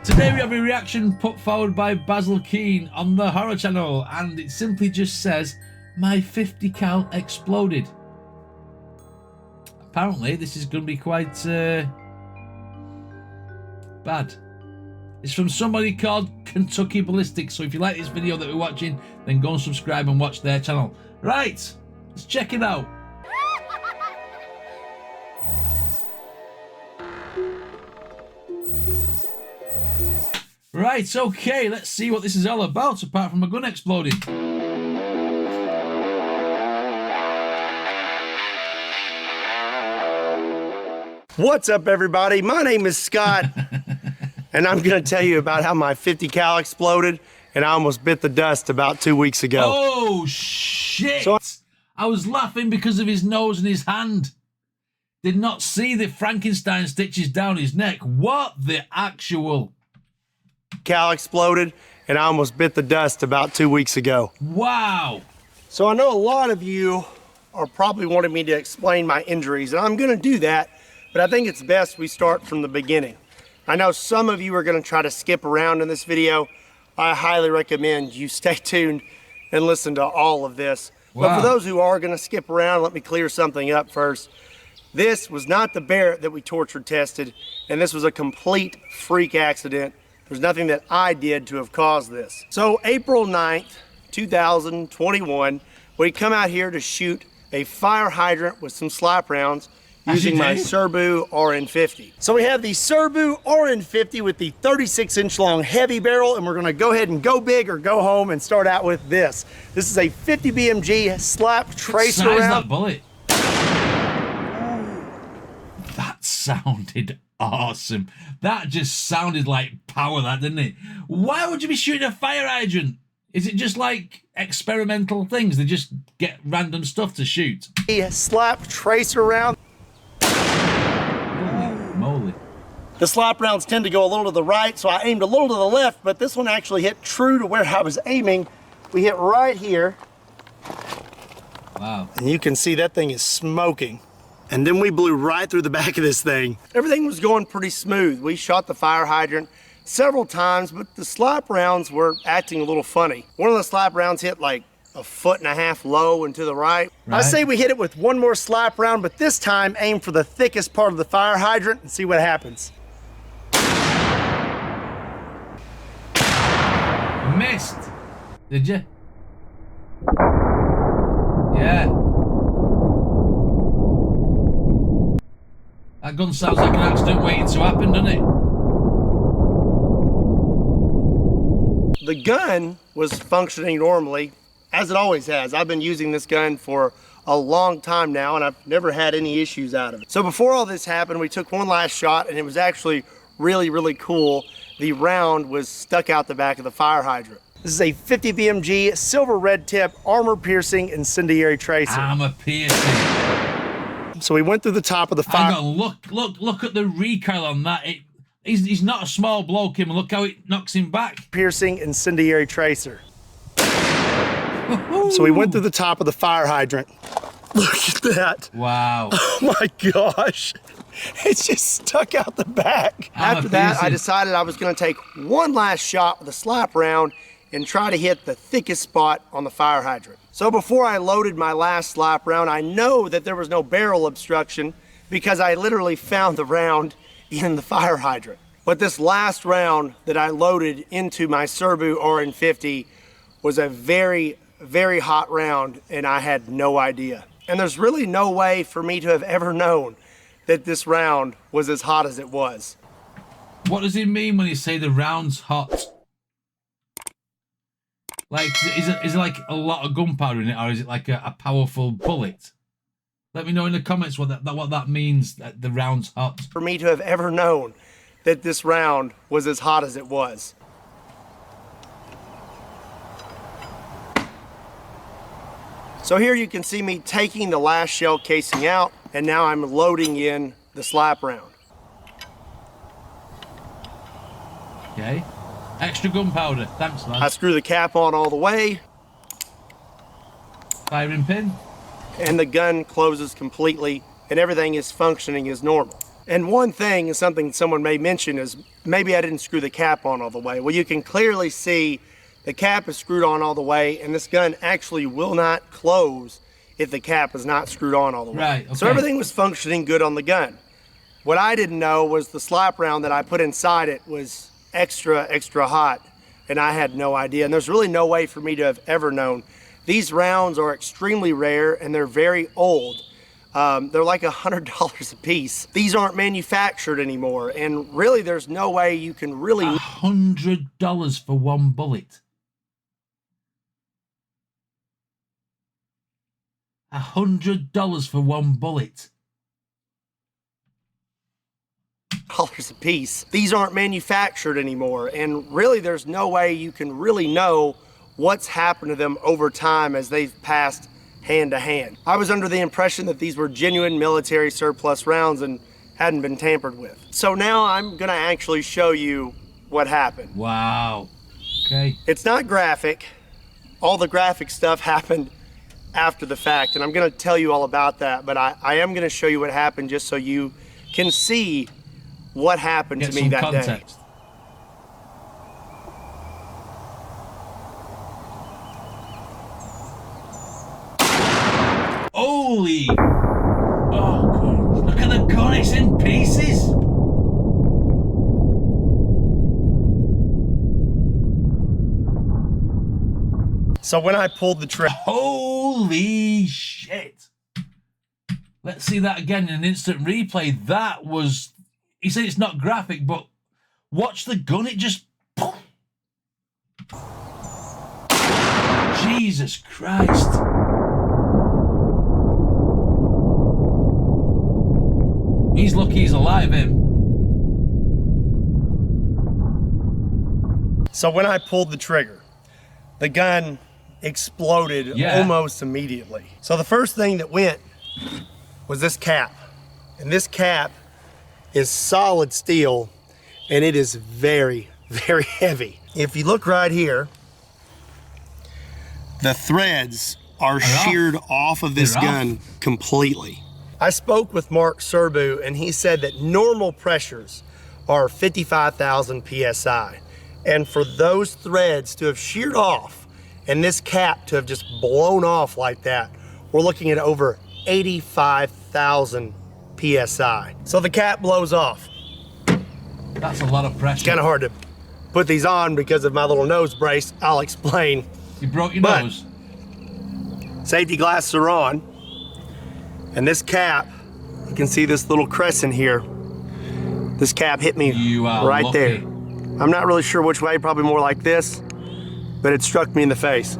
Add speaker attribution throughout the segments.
Speaker 1: Today we have a reaction put forward by Cant on the horror channel, and it simply just says, "My 50 cal exploded." Apparently this is going to be quite bad. It's from somebody called Kentucky Ballistics, so if you like this video that we're watching, then go and subscribe and watch their channel. Right, let's check it out. Right, okay, let's see what this is all about, apart from a gun exploding.
Speaker 2: What's up, everybody? My name is Scott, and I'm going to tell you about how my 50 cal exploded, and I almost bit the dust about 2 weeks ago.
Speaker 1: Oh, shit! I was laughing because of his nose and his hand. Did not see the Frankenstein stitches down his neck. What the actual...
Speaker 2: Cal exploded, and I almost bit the dust about 2 weeks ago.
Speaker 1: Wow.
Speaker 2: So I know a lot of you are probably wanting me to explain my injuries, and I'm going to do that, but I think it's best we start from the beginning. I know some of you are going to try to skip around in this video. I highly recommend you stay tuned and listen to all of this. Wow. But for those who are going to skip around, let me clear something up first. This was not the Barrett that we tortured tested, and this was a complete freak accident. There's nothing that I did to have caused this. So April 9th, 2021, we come out here to shoot a fire hydrant with some slap rounds using my Serbu RN50. So we have the Serbu RN50 with the 36-inch long heavy barrel, and we're gonna go ahead and go big or go home and start out with this. This is a 50 BMG slap tracer round.
Speaker 1: That bullet. That sounded awesome. That just sounded like power, that, didn't it? Why would you be shooting a fire hydrant? Is it just like experimental things? They just get random stuff to shoot.
Speaker 2: A slap tracer round.
Speaker 1: Holy moly.
Speaker 2: The slap rounds tend to go a little to the right, so I aimed a little to the left, but this one actually hit true to where I was aiming. We hit right here.
Speaker 1: Wow.
Speaker 2: And you can see that thing is smoking. And then we blew right through the back of this thing. Everything was going pretty smooth. We shot the fire hydrant several times, but the slap rounds were acting a little funny. One of the slap rounds hit like 1.5 feet low and to the right. I say we hit it with one more slap round, but this time aim for the thickest part of the fire hydrant and see what happens.
Speaker 1: Missed. Did you? Yeah. That gun sounds like an accident waiting to happen, doesn't it?
Speaker 2: The gun was functioning normally, as it always has. I've been using this gun for a long time now, and I've never had any issues out of it. So before all this happened, we took one last shot, and it was actually really, really cool. The round was stuck out the back of the fire hydrant. This is a 50 BMG silver red tip armor piercing incendiary tracer.
Speaker 1: Armor piercing.
Speaker 2: So we went through the top of the fire.
Speaker 1: Hang on, look at the recoil on that. He's not a small bloke, him. Look how it knocks him back.
Speaker 2: Piercing incendiary tracer. So we went through the top of the fire hydrant. Look at that.
Speaker 1: Wow.
Speaker 2: Oh my gosh. It's just stuck out the back. After that, I decided I was going to take one last shot with a slap round and try to hit the thickest spot on the fire hydrant. So before I loaded my last slap round, I know that there was no barrel obstruction because I literally found the round in the fire hydrant. But this last round that I loaded into my Serbu RN50 was a very, very hot round, and I had no idea. And there's really no way for me to have ever known that this round was as hot as it was.
Speaker 1: What does he mean when he say the round's hot? Like, is it like a lot of gunpowder in it, or is it like a powerful bullet? Let me know in the comments what that means, that the round's hot.
Speaker 2: For me to have ever known that this round was as hot as it was. So here you can see me taking the last shell casing out, and now I'm loading in the slap round.
Speaker 1: Okay. Extra gunpowder. Thanks, lad.
Speaker 2: I screw the cap on all the way.
Speaker 1: Firing pin.
Speaker 2: And the gun closes completely, and everything is functioning as normal. And one thing is something someone may mention is maybe I didn't screw the cap on all the way. Well, you can clearly see the cap is screwed on all the way, and this gun actually will not close if the cap is not screwed on all the way.
Speaker 1: Right, okay.
Speaker 2: So everything was functioning good on the gun. What I didn't know was the slap round that I put inside it was extra hot, and I had no idea. And there's really no way for me to have ever known. These rounds are extremely rare, and they're very old. They're like $100 a piece. These aren't manufactured anymore, and really there's no way you can really...
Speaker 1: $100 for one bullet. $100 for one bullet.
Speaker 2: $100 a piece. These aren't manufactured anymore, and really there's no way you can really know what's happened to them over time as they've passed hand to hand. I was under the impression that these were genuine military surplus rounds and hadn't been tampered with. So now I'm gonna actually show you what happened.
Speaker 1: Wow. Okay.
Speaker 2: It's not graphic. All the graphic stuff happened after the fact, and I'm gonna tell you all about that, but I am gonna show you what happened just so you can see what happened to me that day.
Speaker 1: Holy! Oh, God. Look at the gun, it's in pieces.
Speaker 2: So when I pulled the trigger...
Speaker 1: Holy shit! Let's see that again in an instant replay. That was... He said it's not graphic, but watch the gun, it just... Jesus Christ. He's lucky he's alive, him.
Speaker 2: So when I pulled the trigger, the gun exploded almost immediately. So the first thing that went was this cap. And this cap is solid steel, and it is very, very heavy. If you look right here, the threads are sheared off of this gun completely. I spoke with Mark Serbu, and he said that normal pressures are 55,000 PSI. And for those threads to have sheared off and this cap to have just blown off like that, we're looking at over 85,000 PSI. So the cap blows off.
Speaker 1: That's a lot of pressure.
Speaker 2: It's kind of hard to put these on because of my little nose brace. I'll explain.
Speaker 1: You broke your nose?
Speaker 2: Safety glasses are on. And this cap, you can see this little crescent here. This cap hit me right there. I'm not really sure which way, probably more like this, but it struck me in the face.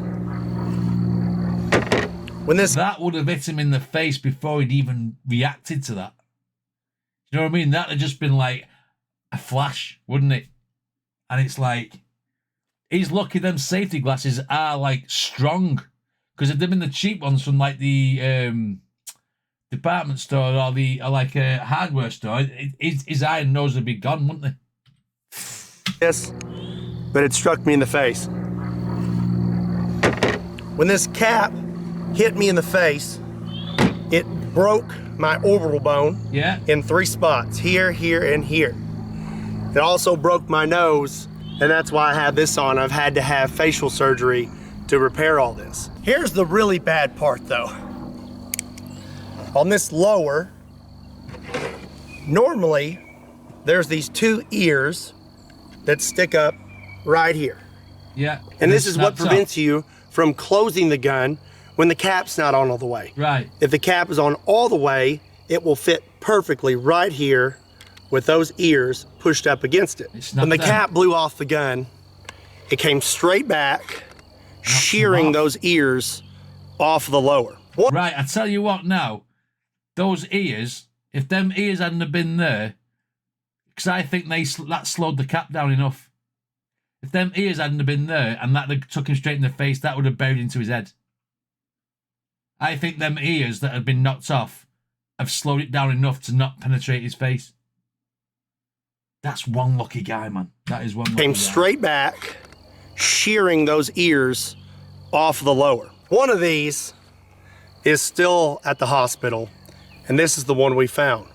Speaker 1: That would have hit him in the face before he'd even reacted to that. You know what I mean? That would have just been like a flash, wouldn't it? And it's like, he's lucky them safety glasses are like strong. Because if they've been the cheap ones from like the department store or like a hardware store, his eye and nose would be gone, wouldn't they?
Speaker 2: Yes, but it struck me in the face. When this cap hit me in the face, it broke my orbital bone in 3 spots, here, here, and here. It also broke my nose, and that's why I have this on. I've had to have facial surgery to repair all this. Here's the really bad part though. On this lower, normally there's these 2 ears that stick up right here.
Speaker 1: Yeah.
Speaker 2: And this is what prevents you from closing the gun when the cap's not on all the way.
Speaker 1: Right.
Speaker 2: If the cap is on all the way, it will fit perfectly right here with those ears pushed up against it. When the cap blew off the gun, it came straight back, shearing those ears off the lower.
Speaker 1: Right, I tell you what now, those ears, if them ears hadn't have been there, because I think that slowed the cap down enough. If them ears hadn't have been there and that took him straight in the face, that would have buried into his head. I think them ears that had been knocked off have slowed it down enough to not penetrate his face. That's one lucky guy, man. That is one lucky guy.
Speaker 2: Came straight back, shearing those ears off the lower. One of these is still at the hospital, and this is the one we found.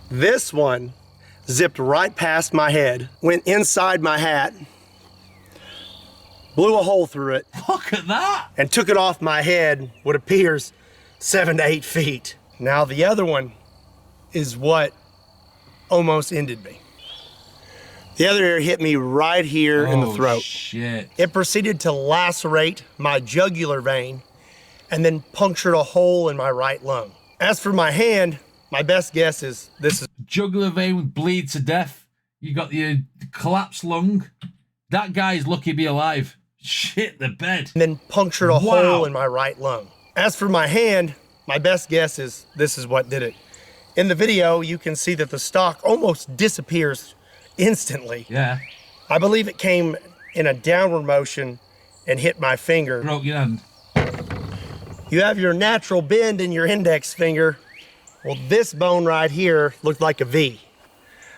Speaker 2: This one zipped right past my head, went inside my hat, blew a hole through it.
Speaker 1: Look at that.
Speaker 2: And took it off my head, what appears 7 to 8 feet. Now the other one is what almost ended me. The other ear hit me right here in the throat.
Speaker 1: Shit.
Speaker 2: It proceeded to lacerate my jugular vein and then punctured a hole in my right lung. As for my hand, my best guess is this is
Speaker 1: jugular vein would bleed to death. You got your collapsed lung. That guy's lucky to be alive. Shit the bed.
Speaker 2: And then punctured a hole in my right lung. As for my hand, my best guess is this is what did it. In the video, you can see that the stock almost disappears instantly.
Speaker 1: Yeah.
Speaker 2: I believe it came in a downward motion and hit my finger.
Speaker 1: Broke your hand.
Speaker 2: You have your natural bend in your index finger. Well, this bone right here looked like a V.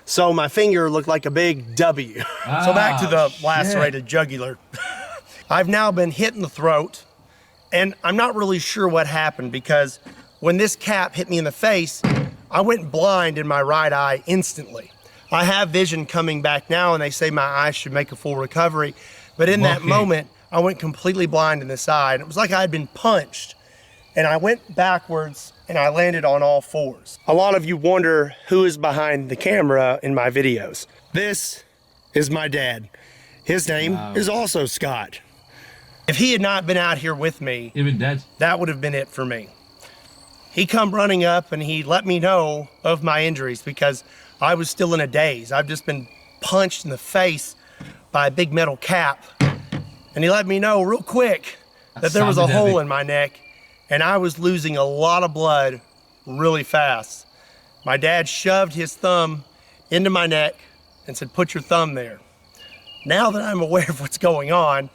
Speaker 2: So my finger looked like a big W. So back to the lacerated jugular. I've now been hit in the throat, and I'm not really sure what happened because when this cap hit me in the face, I went blind in my right eye instantly. I have vision coming back now, and they say my eyes should make a full recovery. But in that moment, I went completely blind in this eye, and it was like I had been punched. And I went backwards, and I landed on all fours. A lot of you wonder who is behind the camera in my videos. This is my dad. His name is also Scott. If he had not been out here with me,
Speaker 1: He'd been dead.
Speaker 2: That would have been it for me. He come running up and he let me know of my injuries because I was still in a daze. I've just been punched in the face by a big metal cap. And he let me know real quick that there was a hole in my neck and I was losing a lot of blood really fast. My dad shoved his thumb into my neck and said, "Put your thumb there." Now that I'm aware of what's going on,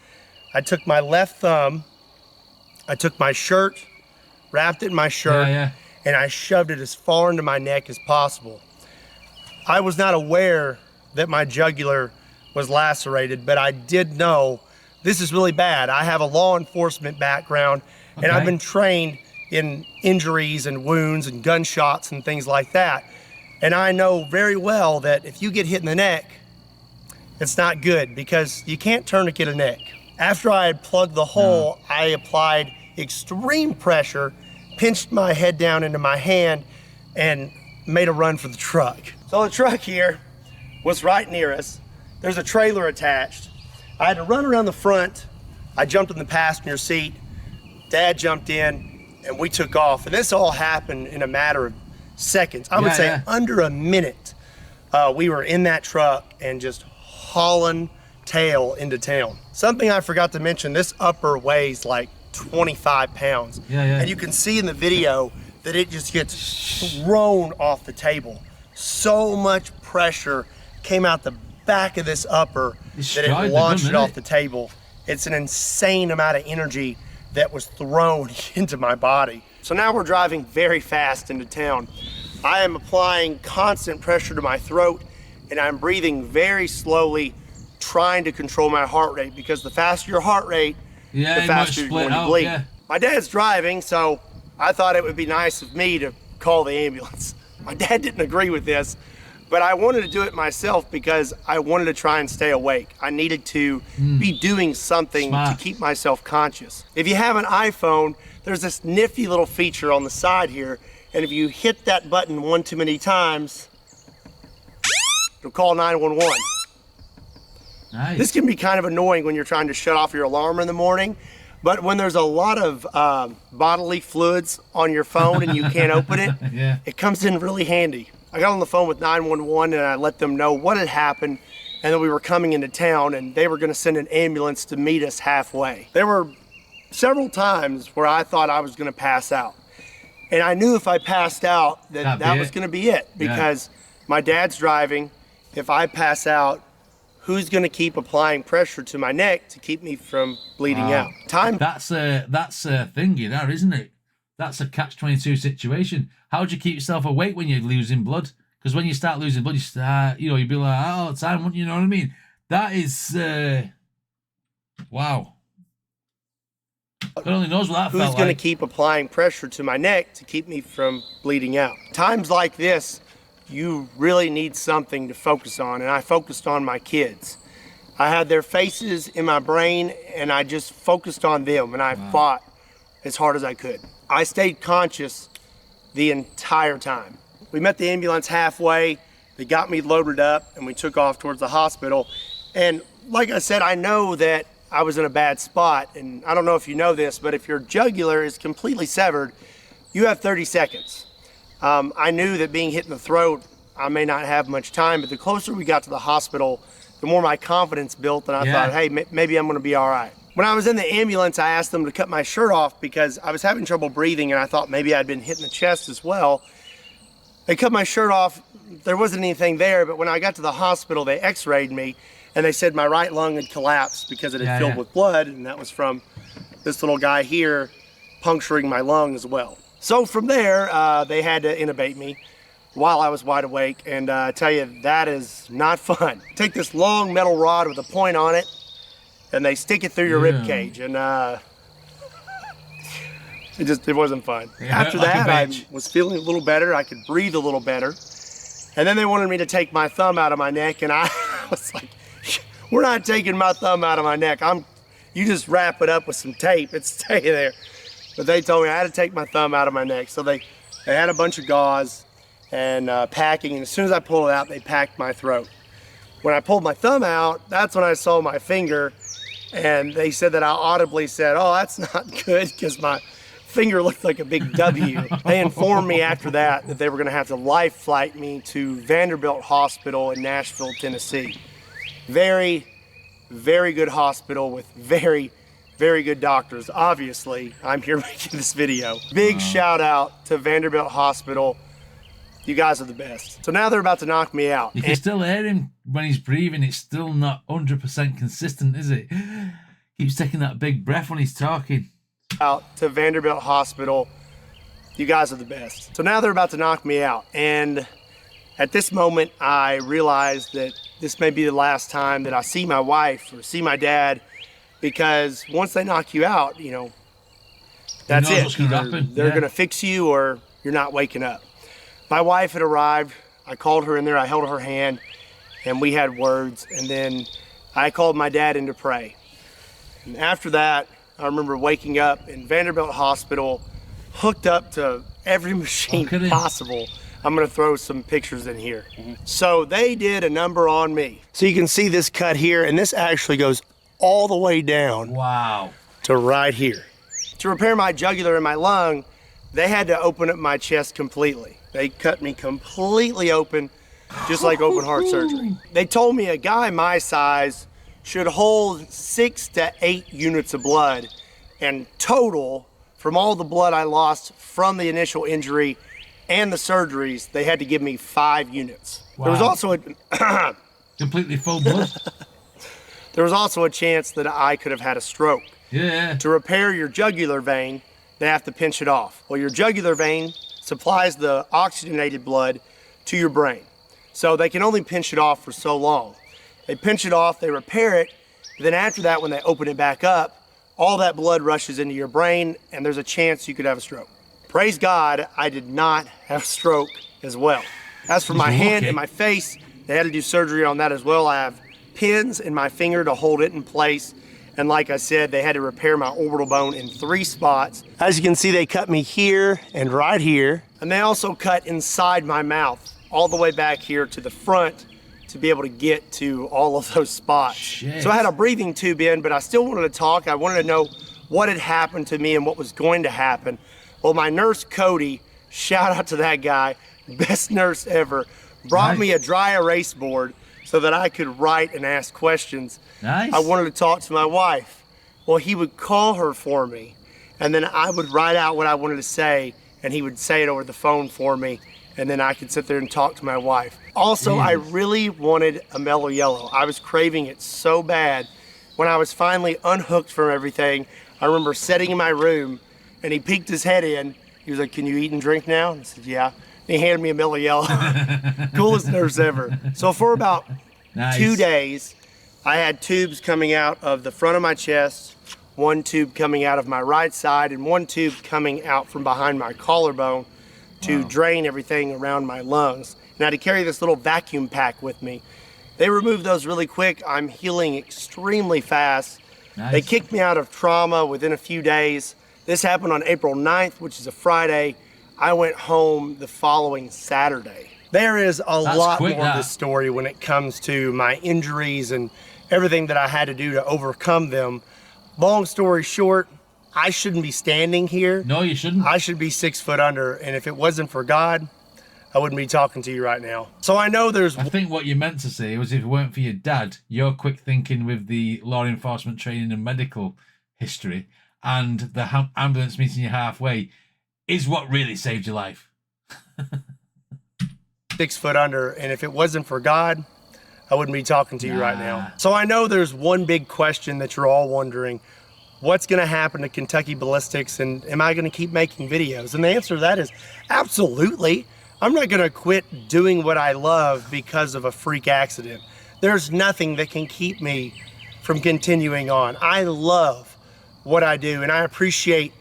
Speaker 2: I took my left thumb, I took my shirt, wrapped it in my shirt, and I shoved it as far into my neck as possible. I was not aware that my jugular was lacerated, but I did know this is really bad. I have a law enforcement background, and I've been trained in injuries and wounds and gunshots and things like that. And I know very well that if you get hit in the neck, it's not good because you can't tourniquet a neck. After I had plugged the hole, I applied extreme pressure, pinched my head down into my hand, and made a run for the truck. So the truck here was right near us. There's a trailer attached. I had to run around the front. I jumped in the passenger seat. Dad jumped in, and we took off. And this all happened in a matter of seconds. I would say under a minute. We were in that truck and just hauling tail into town. Something I forgot to mention, this upper weighs like 25 pounds. And you can see in the video that it just gets thrown off the table. So much pressure came out the back of this upper that it launched it off the table. It's an insane amount of energy that was thrown into my body. So now we're driving very fast into town. I am applying constant pressure to my throat and I'm breathing very slowly, trying to control my heart rate because the faster your heart rate, the faster you're going to bleed. My dad's driving, so I thought it would be nice of me to call the ambulance. My dad didn't agree with this, but I wanted to do it myself because I wanted to try and stay awake. I needed to be doing something to keep myself conscious. If you have an iPhone, there's this nifty little feature on the side here, and if you hit that button one too many times, it'll call 911.
Speaker 1: Nice.
Speaker 2: This can be kind of annoying when you're trying to shut off your alarm in the morning, but when there's a lot of bodily fluids on your phone and you can't open it, it comes in really handy. I got on the phone with 911 and I let them know what had happened and that we were coming into town and they were going to send an ambulance to meet us halfway. There were several times where I thought I was going to pass out. And I knew if I passed out that was going to be it because my dad's driving. If I pass out, who's going to keep applying pressure to my neck to keep me from bleeding out?
Speaker 1: That's a thingy there, isn't it? That's a catch-22 situation. How do you keep yourself awake when you're losing blood? Because when you start losing blood, you'd be like, all the time, wouldn't you? Know what I mean? That is, wow. God only knows what that felt like.
Speaker 2: Who's going to keep applying pressure to my neck to keep me from bleeding out? Times like this you really need something to focus on, and I focused on my kids. I had their faces in my brain, and I just focused on them, and I fought as hard as I could. I stayed conscious the entire time. We met the ambulance halfway. They got me loaded up, and we took off towards the hospital. And like I said, I know that I was in a bad spot, and I don't know if you know this, but if your jugular is completely severed, you have 30 seconds. I knew that being hit in the throat, I may not have much time, but the closer we got to the hospital, the more my confidence built, and I thought, hey, maybe I'm gonna be all right. When I was in the ambulance, I asked them to cut my shirt off because I was having trouble breathing, and I thought maybe I'd been hit in the chest as well. They cut my shirt off. There wasn't anything there, but when I got to the hospital, they x-rayed me, and they said my right lung had collapsed because it had filled with blood, and that was from this little guy here puncturing my lung as well. So from there, they had to intubate me while I was wide awake, and I tell you, that is not fun. Take this long metal rod with a point on it, and they stick it through your rib cage, and it wasn't fun. After that, I was feeling a little better. I could breathe a little better, and then they wanted me to take my thumb out of my neck, and I was like, we're not taking my thumb out of my neck. You just wrap it up with some tape and stay there. But they told me I had to take my thumb out of my neck. So they had a bunch of gauze and packing, and as soon as I pulled it out, they packed my throat. When I pulled my thumb out, that's when I saw my finger, and they said that I audibly said, oh, that's not good, because my finger looked like a big W. They informed me after that they were gonna have to life flight me to Vanderbilt Hospital in Nashville, Tennessee. Very, very good hospital with very, very good doctors. Obviously, I'm here making this video. Big shout out to Vanderbilt Hospital. You guys are the best. So now they're about to knock me out.
Speaker 1: You can still hear him when he's breathing. It's still not 100% consistent, is it? Keeps taking that big breath when he's talking.
Speaker 2: Out to Vanderbilt Hospital. You guys are the best. So now they're about to knock me out. And at this moment, I realized that this may be the last time that I see my wife or see my dad, because once they knock you out, you know, that's it.
Speaker 1: What's gonna happen.
Speaker 2: They're gonna fix you or you're not waking up. My wife had arrived. I called her in there, I held her hand, and we had words, and then I called my dad in to pray. And after that, I remember waking up in Vanderbilt Hospital, hooked up to every machine possible. I'm gonna throw some pictures in here. So they did a number on me. So you can see this cut here, and this actually goes all the way down to right here. To repair my jugular and my lung, they had to open up my chest completely. They cut me completely open, just like open heart surgery. They told me a guy my size should hold 6 to 8 units of blood, and total, from all the blood I lost from the initial injury and the surgeries, they had to give me 5 units. There was also a
Speaker 1: completely full blood.
Speaker 2: There was also a chance that I could have had a stroke.
Speaker 1: Yeah.
Speaker 2: To repair your jugular vein, they have to pinch it off. Well, your jugular vein supplies the oxygenated blood to your brain. So they can only pinch it off for so long. They pinch it off, they repair it, then after that, when they open it back up, all that blood rushes into your brain, and there's a chance you could have a stroke. Praise God, I did not have a stroke as well. As for my hand and my face, they had to do surgery on that as well. I have pins in my finger to hold it in place. And like I said, they had to repair my orbital bone in 3 spots. As you can see, they cut me here and right here. And they also cut inside my mouth, all the way back here to the front, to be able to get to all of those spots. Shit. So I had a breathing tube in, but I still wanted to talk. I wanted to know what had happened to me and what was going to happen. Well, my nurse, Cody, shout out to that guy, best nurse ever, brought me a dry erase board so that I could write and ask questions. Nice. I wanted to talk to my wife. Well, he would call her for me, and then I would write out what I wanted to say, and he would say it over the phone for me, and then I could sit there and talk to my wife. Also, I really wanted a mellow yellow. I was craving it so bad. When I was finally unhooked from everything, I remember sitting in my room, and he peeked his head in. He was like, "Can you eat and drink now?" And I said, "Yeah." And he handed me a mellow yellow. Coolest nurse ever. So for about 2 days, I had tubes coming out of the front of my chest, 1 tube coming out of my right side, and 1 tube coming out from behind my collarbone to drain everything around my lungs. and I had to carry this little vacuum pack with me. They removed those really quick. I'm healing extremely fast.
Speaker 1: Nice.
Speaker 2: They kicked me out of trauma within a few days. This happened on April 9th, which is a Friday. I went home the following Saturday. There is a lot more to this story when it comes to my injuries and everything that I had to do to overcome them. Long story short, I shouldn't be standing here.
Speaker 1: No, you shouldn't.
Speaker 2: I should be 6 foot under, and if it wasn't for God, I wouldn't be talking to you right now. So I know there's...
Speaker 1: I think what you meant to say was if it weren't for your dad, your quick thinking with the law enforcement training and medical history and the ambulance meeting you halfway is what really saved your life.
Speaker 2: 6 foot under, and if it wasn't for God, I wouldn't be talking to you right now. So I know there's one big question that you're all wondering. What's gonna happen to Kentucky Ballistics, and am I gonna keep making videos? And the answer to that is absolutely. I'm not gonna quit doing what I love because of a freak accident. There's nothing that can keep me from continuing on. I love what I do, and I appreciate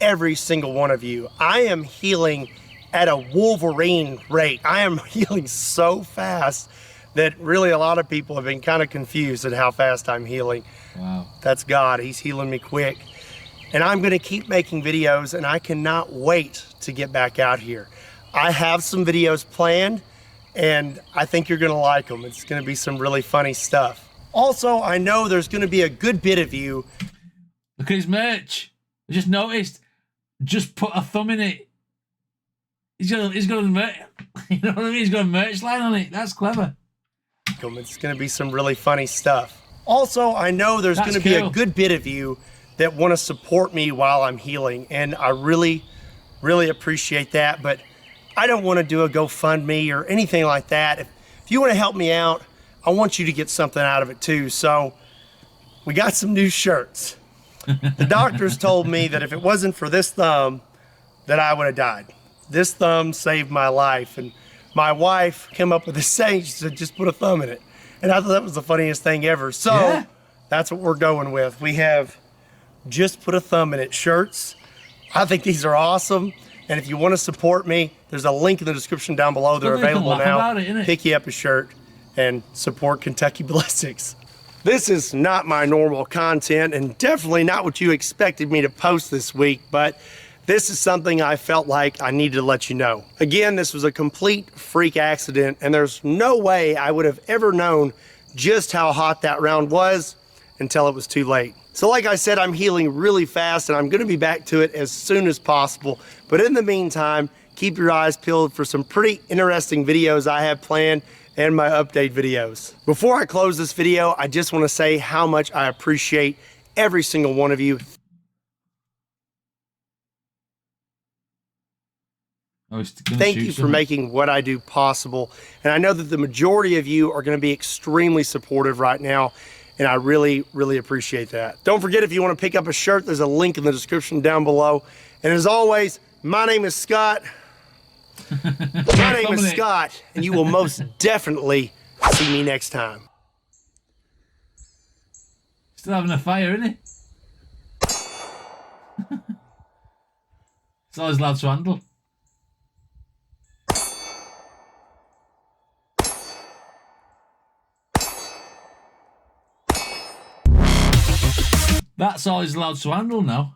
Speaker 2: every single one of you. I am healing at a Wolverine rate. I am healing so fast that really a lot of people have been kind of confused at how fast I'm healing.
Speaker 1: Wow.
Speaker 2: That's God, he's healing me quick. And I'm gonna keep making videos, and I cannot wait to get back out here. I have some videos planned, and I think you're gonna like them. It's gonna be some really funny stuff. Also, I know there's gonna be a good bit of you.
Speaker 1: Look at his merch. I just noticed. Just put a thumb in it. He's got a merch. You know what I mean? He's got a merch line on it. That's clever.
Speaker 2: It's gonna be some really funny stuff. Also, I know there's gonna be a good bit of you that want to support me while I'm healing, and I really, really appreciate that, but I don't want to do a GoFundMe or anything like that. If you want to help me out, I want you to get something out of it too. So we got some new shirts. The doctors told me that if it wasn't for this thumb, that I would have died. This thumb saved my life, and my wife came up with this saying. She said, just put a thumb in it. And I thought that was the funniest thing ever. So that's what we're going with. We have just put a thumb in it shirts. I think these are awesome. And if you want to support me, there's a link in the description down below. They're available now. Pick you up a shirt and support Kentucky Ballistics. This is not my normal content, and definitely not what you expected me to post this week, but this is something I felt like I needed to let you know. Again, this was a complete freak accident, and there's no way I would have ever known just how hot that round was until it was too late. So like I said, I'm healing really fast, and I'm gonna be back to it as soon as possible. But in the meantime, keep your eyes peeled for some pretty interesting videos I have planned and my update videos. Before I close this video, I just wanna say how much I appreciate every single one of you. Thank you for making what I do possible. And I know that the majority of you are gonna be extremely supportive right now, and I really, really appreciate that. Don't forget, if you wanna pick up a shirt, there's a link in the description down below. And as always, my name is Scott. My name is Scott, and you will most definitely see me next time.
Speaker 1: Still having a fire, isn't it? It's always allowed to handle. That's all he's allowed to handle now.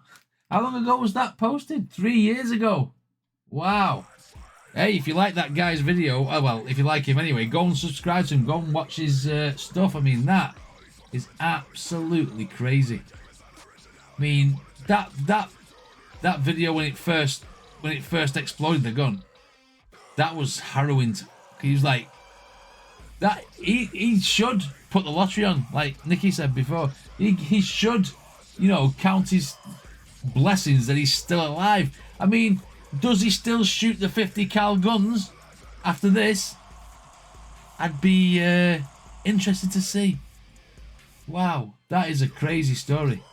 Speaker 1: How long ago was that posted? 3 years ago. Wow. Hey, if you like that guy's video, oh well, if you like him anyway, go and subscribe to him. Go and watch his stuff. I mean, that is absolutely crazy. I mean, that video when it first exploded the gun, that was harrowing. He was like, that he should put the lottery on, like Nikki said before. He should, you know, count his blessings that he's still alive. I mean, does he still shoot the 50 cal guns after this? I'd be interested to see. Wow, that is a crazy story.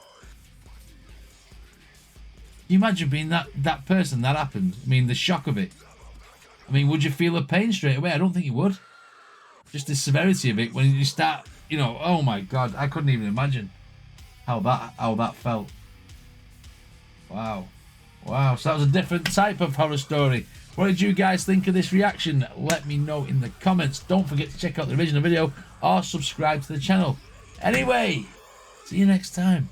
Speaker 1: Can you imagine being that person that happened? I mean, the shock of it. I mean, would you feel the pain straight away? I don't think you would. Just the severity of it when you start, you know, oh my God, I couldn't even imagine how that felt. Wow. Wow, so that was a different type of horror story. What did you guys think of this reaction? Let me know in the comments. Don't forget to check out the original video or subscribe to the channel. Anyway, see you next time.